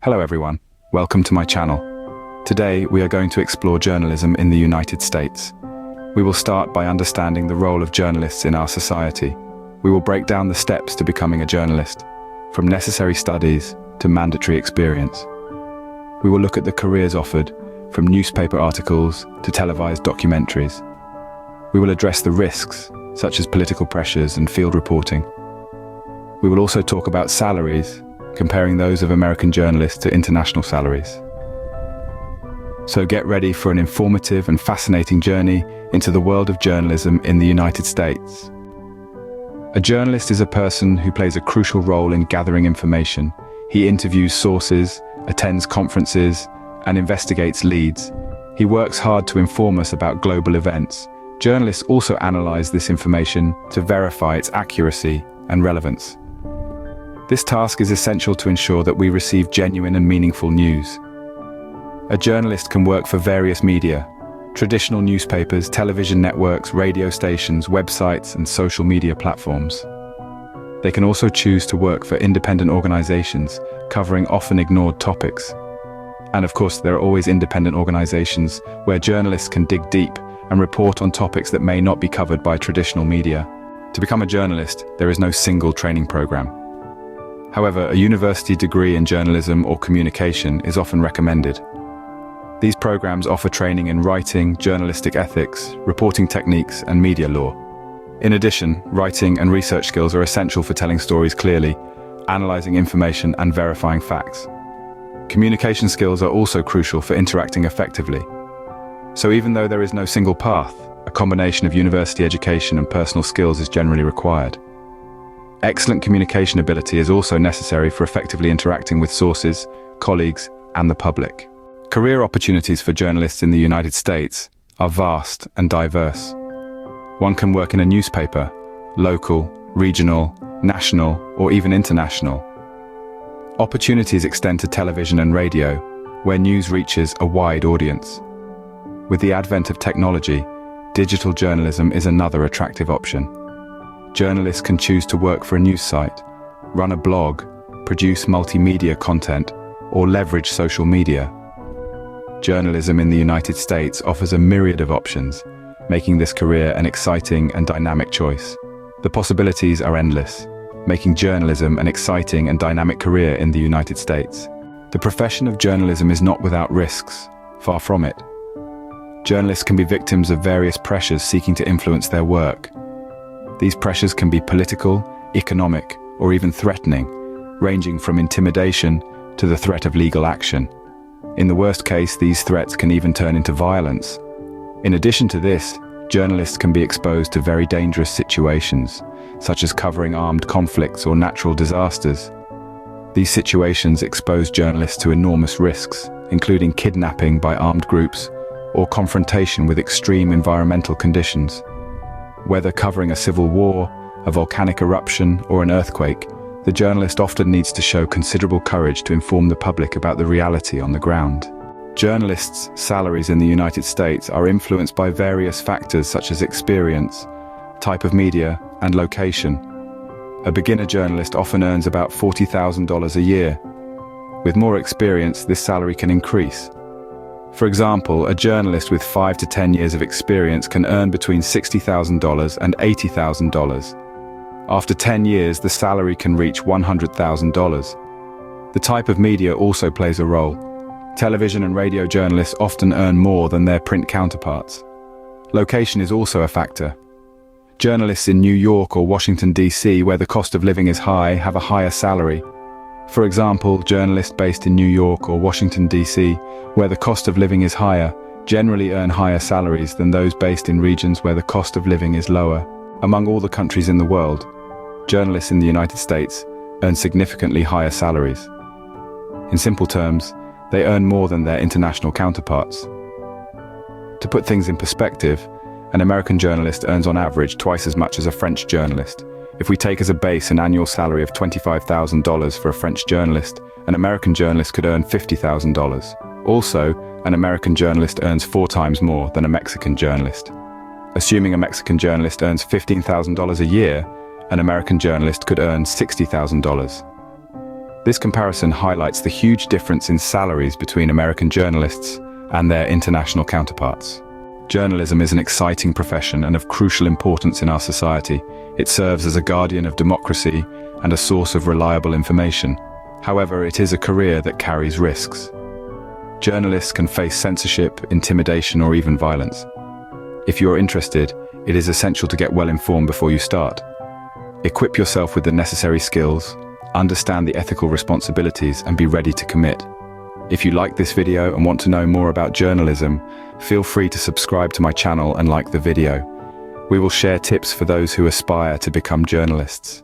Hello everyone, welcome to my channel. Today we are going to explore journalism in the United States. We will start by understanding the role of journalists in our society. We will break down the steps to becoming a journalist, from necessary studies to mandatory experience. We will look at the careers offered, from newspaper articles to televised documentaries. We will address the risks, such as political pressures and field reporting. We will also talk about salaries, comparing those of American journalists to international salaries. So get ready for an informative and fascinating journey into the world of journalism in the United States. A journalist is a person who plays a crucial role in gathering information. He interviews sources, attends conferences, and investigates leads. He works hard to inform us about global events. Journalists also analyze this information to verify its accuracy and relevance. This task is essential to ensure that we receive genuine and meaningful news. A journalist can work for various media, traditional newspapers, television networks, radio stations, websites, and social media platforms. They can also choose to work for independent organizations, covering often ignored topics. And of course, there are always independent organizations where journalists can dig deep and report on topics that may not be covered by traditional media. To become a journalist, there is no single training program. However, a university degree in journalism or communication is often recommended. These programs offer training in writing, journalistic ethics, reporting techniques, and media law. In addition, writing and research skills are essential for telling stories clearly, analyzing information, and verifying facts. Communication skills are also crucial for interacting effectively. So even though there is no single path, a combination of university education and personal skills is generally required. Excellent communication ability is also necessary for effectively interacting with sources, colleagues, and the public. Career opportunities for journalists in the United States are vast and diverse. One can work in a newspaper, local, regional, national, or even international. Opportunities extend to television and radio, where news reaches a wide audience. With the advent of technology, digital journalism is another attractive option. Journalists can choose to work for a news site, run a blog, produce multimedia content, or leverage social media. Journalism in the United States offers a myriad of options, making this career an exciting and dynamic choice. The possibilities are endless, making journalism an exciting and dynamic career in the United States. The profession of journalism is not without risks, far from it. Journalists can be victims of various pressures seeking to influence their work. These pressures can be political, economic, or even threatening, ranging from intimidation to the threat of legal action. In the worst case, these threats can even turn into violence. In addition to this, journalists can be exposed to very dangerous situations, such as covering armed conflicts or natural disasters. These situations expose journalists to enormous risks, including kidnapping by armed groups or confrontation with extreme environmental conditions. Whether covering a civil war, a volcanic eruption, or an earthquake, the journalist often needs to show considerable courage to inform the public about the reality on the ground. Journalists' salaries in the United States are influenced by various factors such as experience, type of media, and location. A beginner journalist often earns about $40,000 a year. With more experience, this salary can increase. For example, a journalist with 5 to 10 years of experience can earn between $60,000 and $80,000. After 10 years, the salary can reach $100,000. The type of media also plays a role. Television and radio journalists often earn more than their print counterparts. Location is also a factor. Journalists in New York or Washington, D.C., where the cost of living is high, have a higher salary. For example, journalists based in New York or Washington, D.C., where the cost of living is higher, generally earn higher salaries than those based in regions where the cost of living is lower. Among all the countries in the world, journalists in the United States earn significantly higher salaries. In simple terms, they earn more than their international counterparts. To put things in perspective, an American journalist earns on average twice as much as a French journalist. If we take as a base an annual salary of $25,000 for a French journalist, an American journalist could earn $50,000. Also, an American journalist earns 4 times more than a Mexican journalist. Assuming a Mexican journalist earns $15,000 a year, an American journalist could earn $60,000. This comparison highlights the huge difference in salaries between American journalists and their international counterparts. Journalism is an exciting profession and of crucial importance in our society. It serves as a guardian of democracy and a source of reliable information. However, it is a career that carries risks. Journalists can face censorship, intimidation, or even violence. If you're interested, it is essential to get well informed before you start. Equip yourself with the necessary skills, understand the ethical responsibilities, and be ready to commit. If you like this video and want to know more about journalism, feel free to subscribe to my channel and like the video. We will share tips for those who aspire to become journalists.